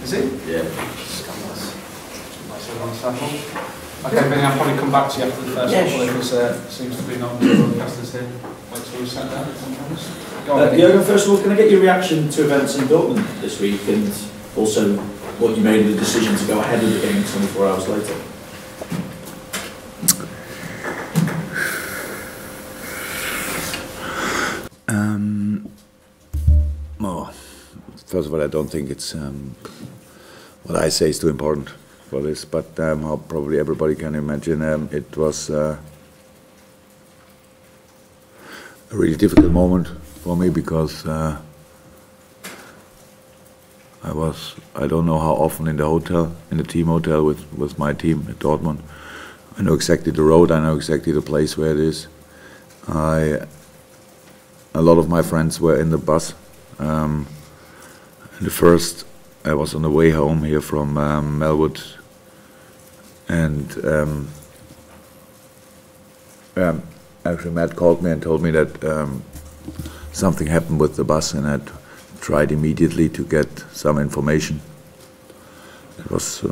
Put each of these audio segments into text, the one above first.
Is it? Yeah. Scandalous. Okay, Benny, I'll probably come back to you after the first couple because seems to be not broadcasters here. Wait till we sat down. Jurgen, first of all, can I get your reaction to events in Dortmund this week and also what you made of the decision to go ahead of the game 24 hours later? Well, first of all, I don't think it's what I say is too important for this, but how probably everybody can imagine, it was a really difficult moment for me because I don't know how often in the team hotel with my team at Dortmund. I know exactly the road, I know exactly the place where it is. A lot of my friends were in the bus. And the first, I was on the way home here from Melwood, and actually Matt called me and told me that something happened with the bus, and I tried immediately to get some information. It was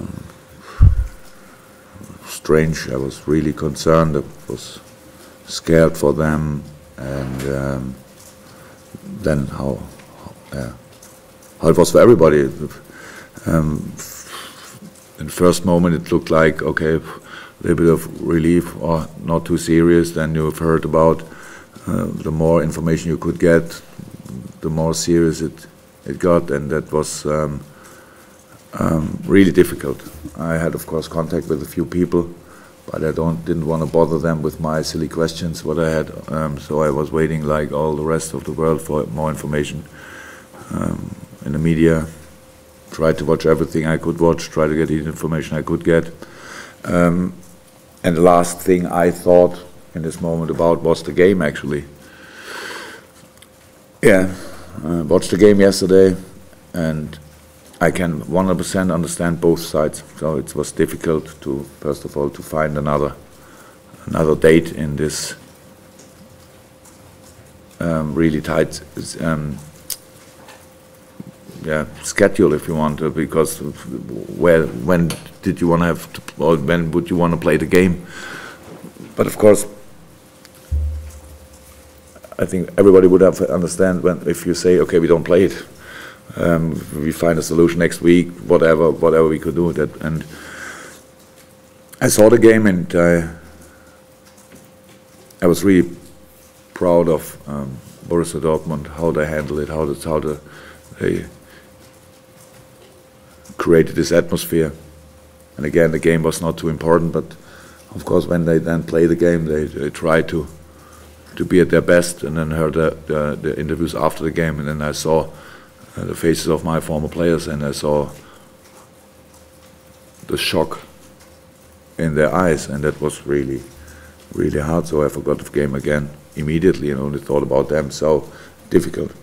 strange. I was really concerned. I was scared for them, and then how it was for everybody. In the first moment it looked like, okay, a little bit of relief or not too serious. Then you've heard about the more information you could get, the more serious it got, and that was really difficult. I had, of course, contact with a few people, but I didn't want to bother them with my silly questions what I had, so I was waiting like all the rest of the world for more information. In the media, tried to watch everything I could watch, try to get the information I could get. And the last thing I thought in this moment about was the game, actually. Yeah, watched the game yesterday, and I can 100% understand both sides. So it was difficult to, first of all, to find another date in this really tight schedule, if you want to, because when did you want to have, or when would you want to play the game? But of course, I think everybody would have to understand if you say, okay, we don't play it, we find a solution next week, whatever we could do that. And I saw the game, and I was really proud of Borussia Dortmund, how they handled it, how they created this atmosphere. And again, the game was not too important, but of course when they then play the game, they try to be at their best. And then heard the interviews after the game, and then I saw the faces of my former players, and I saw the shock in their eyes, and that was really, really hard. So I forgot the game again immediately and only thought about them. So difficult,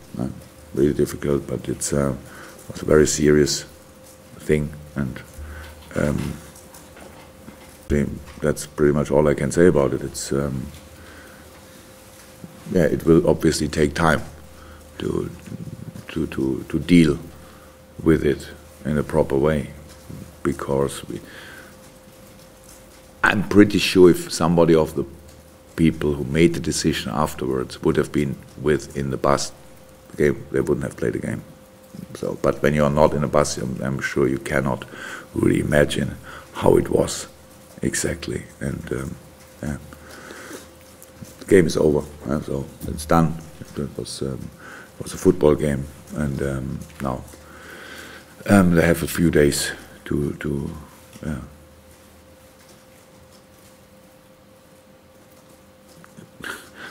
really difficult, but it's was a very serious thing, and that's pretty much all I can say about it. It's yeah, it will obviously take time to deal with it in a proper way, because I'm pretty sure if somebody of the people who made the decision afterwards would have been in the bus game, they wouldn't have played the game. So, but when you are not in a bus, I'm sure you cannot really imagine how it was exactly. And yeah, the game is over, so it's done. It was a football game, and now they have a few days to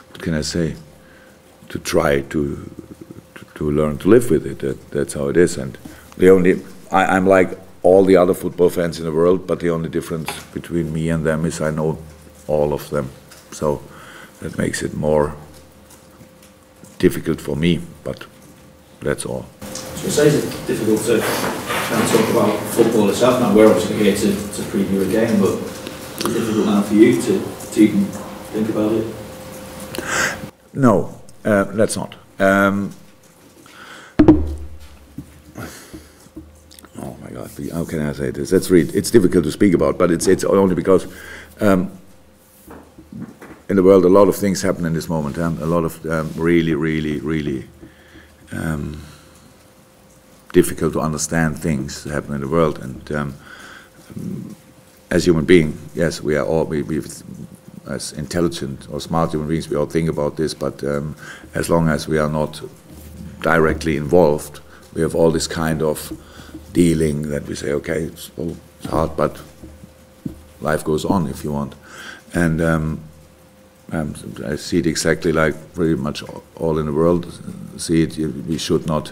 what can I say? To try to learn to live with it. That's how it is. And I'm like all the other football fans in the world, but the only difference between me and them is I know all of them. So that makes it more difficult for me, but that's all. So you say it's difficult to try and talk about football itself now. We're obviously here to preview a game, but it's difficult now for you to even think about it? No, that's not. Oh my God. how can I say this? It's difficult to speak about, but it's only because in the world a lot of things happen in this moment. A lot of really difficult to understand things happen in the world, and as human beings, yes, we are all as intelligent or smart human beings, we all think about this, but as long as we are not directly involved, we have all this kind of dealing that we say, okay, it's hard, but life goes on if you want. And I see it exactly like pretty much all in the world see it. We should not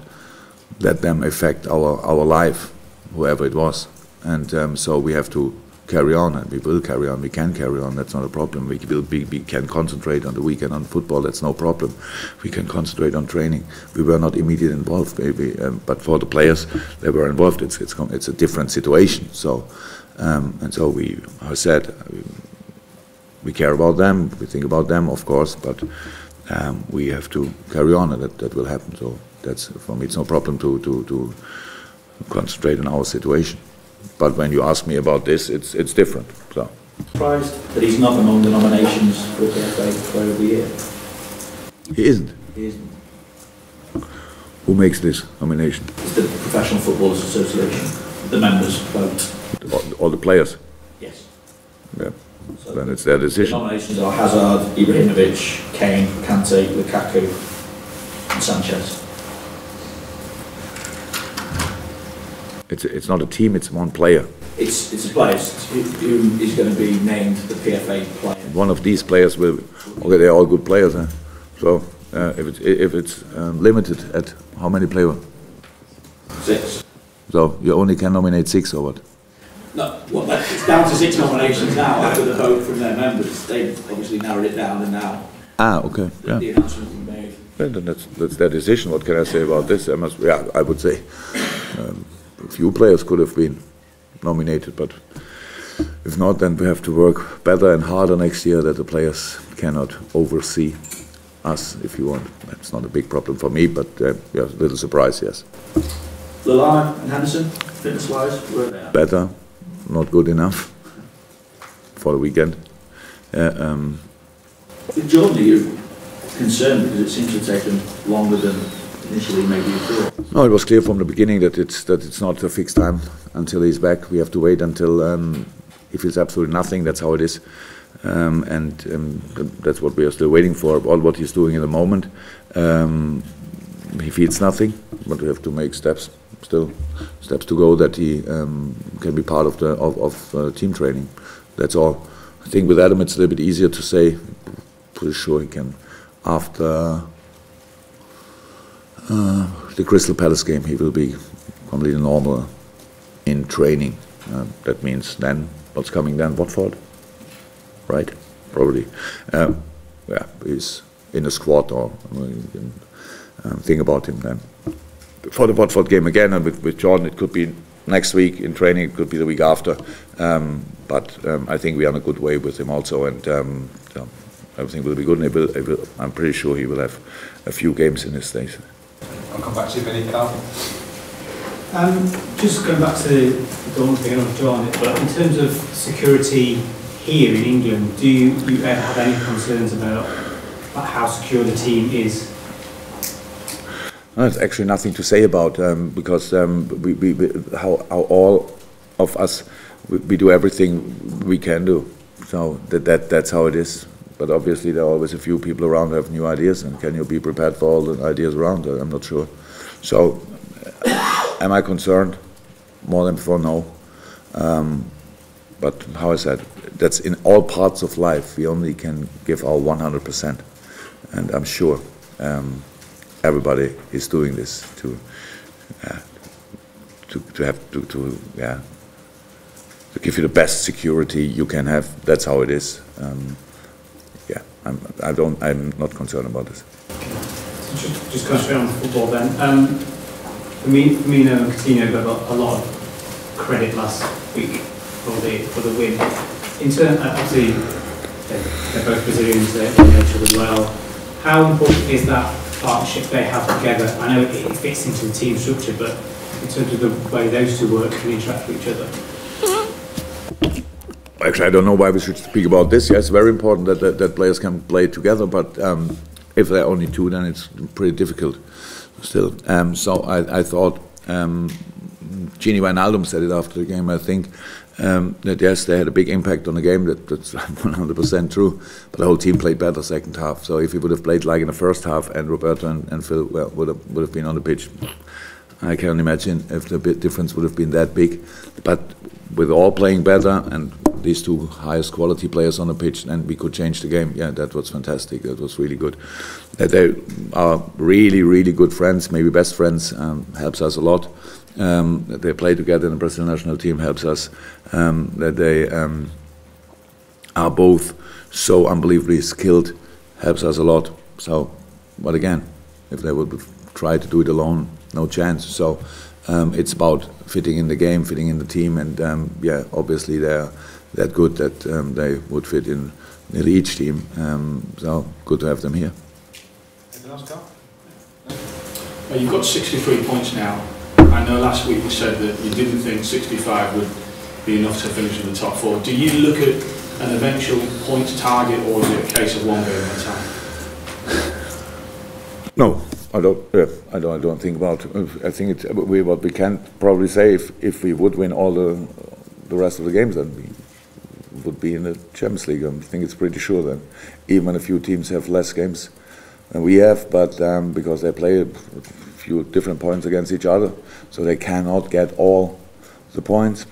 let them affect our life, whoever it was. And so we have to carry on, and we will carry on. We can carry on. That's not a problem. We can concentrate on the weekend on football. That's no problem. We can concentrate on training. We were not immediately involved, maybe, but for the players that were involved, it's a different situation. So and so I said, we care about them. We think about them, of course, but we have to carry on, and that will happen. So that's, for me, it's no problem to concentrate on our situation. But when you ask me about this, it's different. So. Surprised that he's not among the nominations for the FA Player of the Year? He isn't. He isn't. Who makes this nomination? It's the Professional Footballers Association. The members vote. All the players? Yes. Yeah. So then it's their decision. The nominations are Hazard, Ibrahimovic, Kane, Kante, Lukaku, and Sanchez. It's not a team, it's one player. It's a player who is going to be named the PFA player. One of these players will, okay, they're all good players, huh? So if it's limited at how many players? 6. So you only can nominate 6 or what? No, well, it's down to 6 nominations now after the vote from their members. They've obviously narrowed it down, and now okay. the announcement will be made. Then that's their decision. What can I say about this? I would say a few players could have been nominated, but if not, then we have to work better and harder next year, that the players cannot oversee us, if you want. That's not a big problem for me, but yeah, a little surprise, yes. Lallana and Henderson, fitness-wise, were they? Better, not good enough for the weekend. With Jordan, are you concerned because it seems to have taken longer than initially maybe you thought? No, it was clear from the beginning that it's not a fixed time until he's back. We have to wait until he feels absolutely nothing. That's how it is, and that's what we are still waiting for. All what he's doing in the moment, he feels nothing, but we have to make steps to go that he can be part of the team training. That's all. I think with Adam it's a little bit easier to say. Pretty sure he can after. The Crystal Palace game, he will be completely normal in training. That means then, what's coming then? Watford? Right? Probably. Yeah, he's in the squad, or you can think about him then. For the Watford game again, and with Jordan, it could be next week in training, it could be the week after. But I think we are in a good way with him also, and everything will be good. And I'm pretty sure he will have a few games in his days. I'll come back to you, Benny. Just going back to the Dortmund thing on John, but in terms of security here in England, do you ever have any concerns about how secure the team is? No, there's actually nothing to say about because how all of us we do everything we can do. So that's how it is. But obviously there are always a few people around who have new ideas, and can you be prepared for all the ideas around? I'm not sure. So, am I concerned? More than before, no. But how I said, that's in all parts of life. We only can give our 100%, and I'm sure everybody is doing this to give you the best security you can have. That's how it is. Yeah, I'm not concerned about this. So just going straight on football then. Firmino and Coutinho got a lot of credit last week for the win. In terms, obviously, they're both Brazilians, they know each other well. How important is that partnership they have together? I know it fits into the team structure, but in terms of the way those two work and interact with each other? Actually, I don't know why we should speak about this. Yes, very important that players can play together, but if there are only two, then it's pretty difficult still. So I thought Gini Wijnaldum said it after the game, I think, that yes, they had a big impact on the game. That's 100% true. But the whole team played better second half. So if he would have played like in the first half, and Roberto and Phil would have been on the pitch, I can't imagine if the difference would have been that big. But with all playing better and these two highest quality players on the pitch, and we could change the game. Yeah, that was fantastic. That was really good. That they are really, really good friends, maybe best friends, helps us a lot. That they play together in the Brazilian national team helps us. That they are both so unbelievably skilled helps us a lot. So, but again, if they would try to do it alone, no chance. So it's about fitting in the game, fitting in the team, and yeah, obviously they're that good that they would fit in nearly each team. So good to have them here. Anything else, Carl? You've got 63 points now. I know last week you said that you didn't think 65 would be enough to finish in the top four. Do you look at an eventual points target, or is it a case of one game at a time? No, I don't think about. I think it's what we can probably say. If we would win all the rest of the games, then we would be in the Champions League. I think it's pretty sure then, even when a few teams have less games than we have, but because they play a few different points against each other, so they cannot get all the points.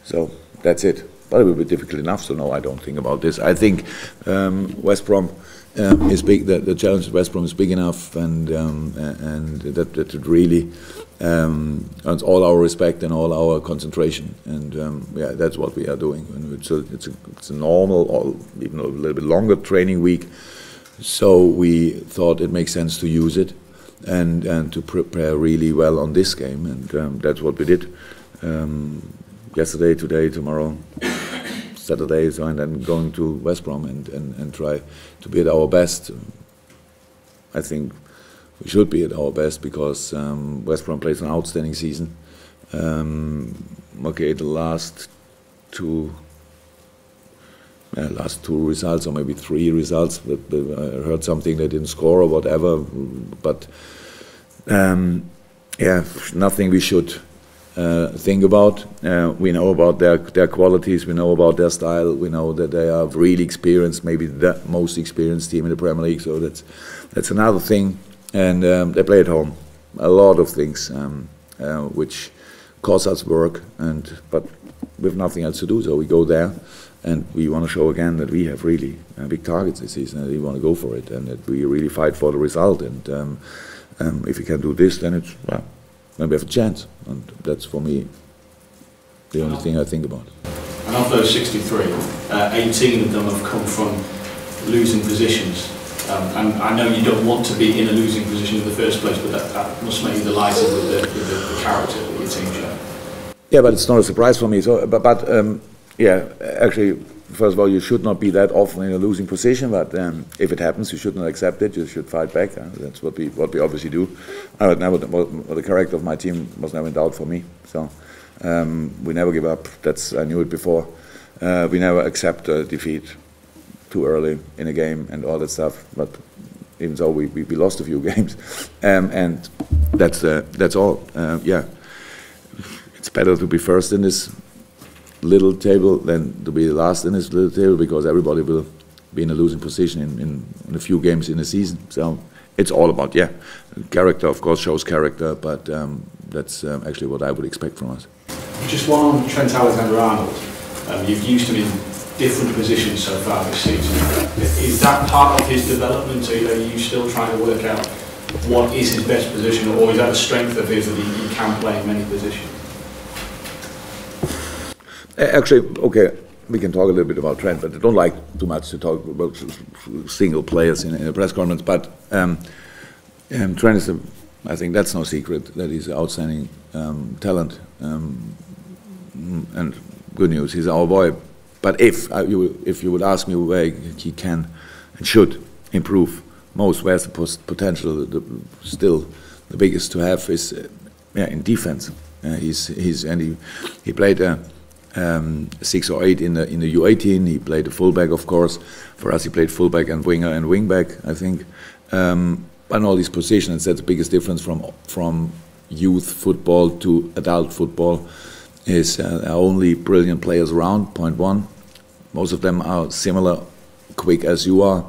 So that's it. But it will be difficult enough. So no, I don't think about this. I think West Brom is big. The challenge at West Brom is big enough, and that it really earns all our respect and all our concentration. And yeah, that's what we are doing. And it's a normal, or even a little bit longer training week. So we thought it makes sense to use it and to prepare really well on this game, and that's what we did. Yesterday, today, tomorrow, Saturday, so, and then going to West Brom and try to be at our best. I think we should be at our best because West Brom plays an outstanding season. Okay, the last two results, or maybe three results, but I heard something they didn't score or whatever, but yeah, nothing we should think about. We know about their qualities, we know about their style, we know that they are really experienced, maybe the most experienced team in the Premier League, so that's another thing. And they play at home. A lot of things which cause us work, but with nothing else to do, so we go there and we want to show again that we have really big targets this season, and we want to go for it, and that we really fight for the result. And if we can do this, then it's, well, then we have a chance, and that's for me the only thing I think about. And of those 63, 18 of them have come from losing positions. And I know you don't want to be in a losing position in the first place, but that must make you delighted with the character that your team show. Yeah, but it's not a surprise for me. So, but yeah, actually, first of all, you should not be that often in a losing position. But if it happens, you should not accept it. You should fight back. That's what we obviously do. The character of my team was never in doubt for me. So we never give up. I knew it before. We never accept defeat too early in a game and all that stuff. But even so, we lost a few games, and that's all. Yeah, it's better to be first in this little table than to be last in this little table, because everybody will be in a losing position in a few games in a season. So it's all about, yeah, character of course shows character, but that's actually what I would expect from us. Just one on Trent Alexander-Arnold. You've used him in different positions so far this season. Is that part of his development? Are you still trying to work out what is his best position, or is that a strength of his that he can play in many positions? Actually, okay, we can talk a little bit about Trent, but I don't like too much to talk about single players in a press conference. But Trent is, I think that's no secret, that he's an outstanding talent. And good news, he's our boy. But if you would ask me where he can and should improve most, where's the potential still the biggest to have, is in defense. He played 6 or 8 in the U18. He played a fullback, of course. For us, he played fullback and winger and wingback, I think. And all these positions, that's the biggest difference from youth football to adult football. Is only brilliant players around. Point one. Most of them are similar, quick as you are.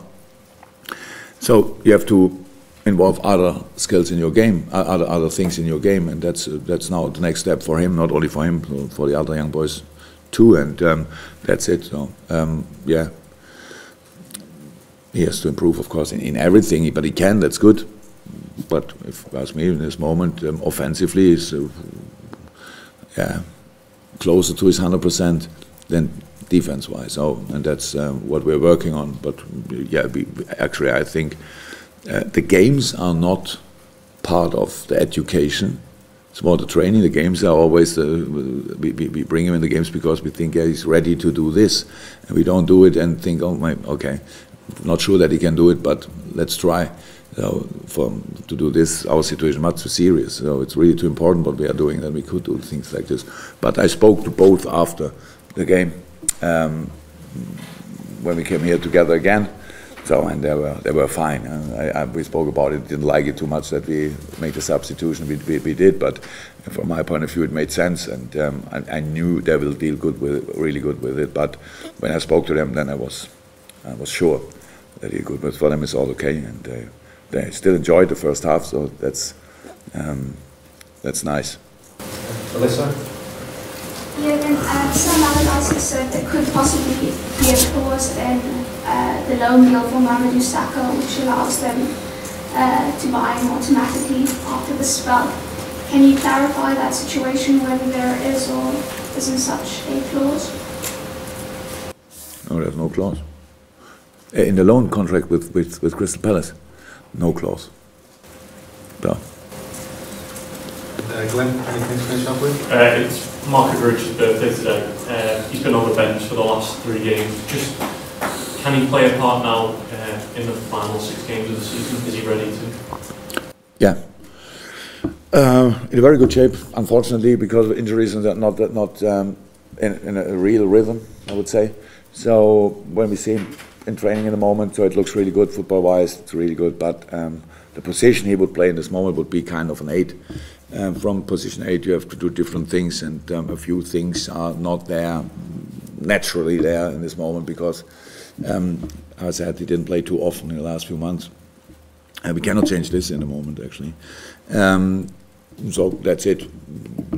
So you have to involve other skills in your game, other things in your game, and that's now the next step for him. Not only for him, for the other young boys too. And that's it. So yeah, he has to improve, of course, in everything. But he can. That's good. But if you ask me, in this moment, offensively, he's closer to his 100% than defense-wise. So, and that's what we're working on. But yeah, actually, I think the games are not part of the education. It's more the training. The games are always we bring him in the games because we think he's ready to do this, and we don't do it and think, oh my, okay, not sure that he can do it, but let's try. So to do this, our situation is much too serious. So it's really too important what we are doing that we could do things like this. But I spoke to both after the game when we came here together again. So and they were fine. We spoke about it. Didn't like it too much that we made the substitution we did, but from my point of view, it made sense, and I knew they will deal really good with it. But when I spoke to them, then I was sure that they're good. But for them, it's all okay, and they still enjoyed the first half. So that's nice. Alyssa? Jurgen, some analysts have said there could possibly be a clause in the loan deal for Mamadou Sakho, which allows them to buy him automatically after the spell. Can you clarify that situation, whether there is or isn't such a clause? No, there's no clause. In the loan contract with Crystal Palace, no clause. No. Glenn, anything to finish up with? It's Mark Gridge's birthday today. He's been on the bench for the last 3 games. Just can he play a part now in the final 6 games of the season? Is he ready to? Yeah. In a very good shape, unfortunately, because of injuries and not in a real rhythm, I would say. So when we see him in training in the moment, so it looks really good football-wise. It's really good, but the position he would play in this moment would be kind of an 8. From position 8, you have to do different things, and a few things are not there naturally there in this moment because, as I said, he didn't play too often in the last few months, and we cannot change this in the moment actually. So that's it.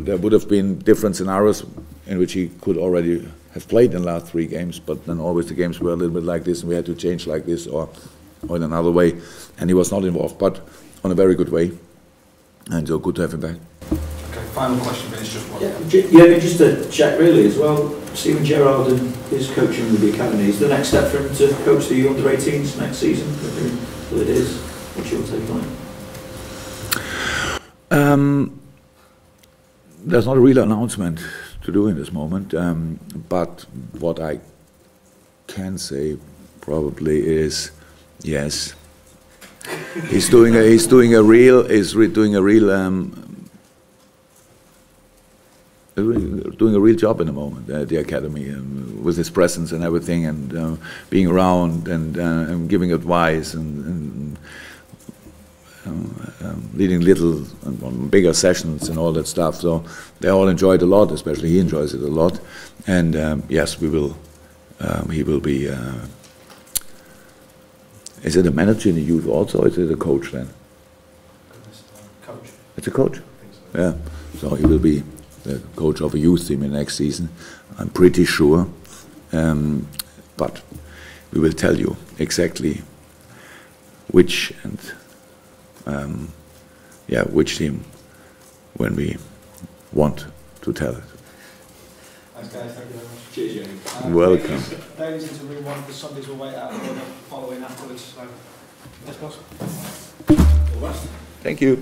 There would have been different scenarios in which he could already have played in the last 3 games, but then always the games were a little bit like this, and we had to change like this or in another way, and he was not involved, but on a very good way. And so good to have him back. Okay, final question, but it's just one. Yeah, just to check really as well, Steven Gerrard and his coaching with the academy, is the next step for him to coach the under-18s next season? Well, it is. What's your take on it? There's not a real announcement to do in this moment, but what I can say probably is yes. He's doing a real job in the moment at the academy, with his presence and everything, and being around and giving advice and leading little and bigger sessions and all that stuff. So they all enjoy it a lot, especially he enjoys it a lot. And yes, we will. He will be. Is it a manager in the youth also, or is it a coach then? Coach. It's a coach? So. Yeah. So he will be the coach of a youth team in next season, I'm pretty sure. But we will tell you exactly which and which team when we want to tell it. Thanks guys, thank you very much. Cheers, Jurgen. Welcome. Ladies into room 1 because Sundays will wait out and we'll following afterwards. So, yes, boss. Thank you.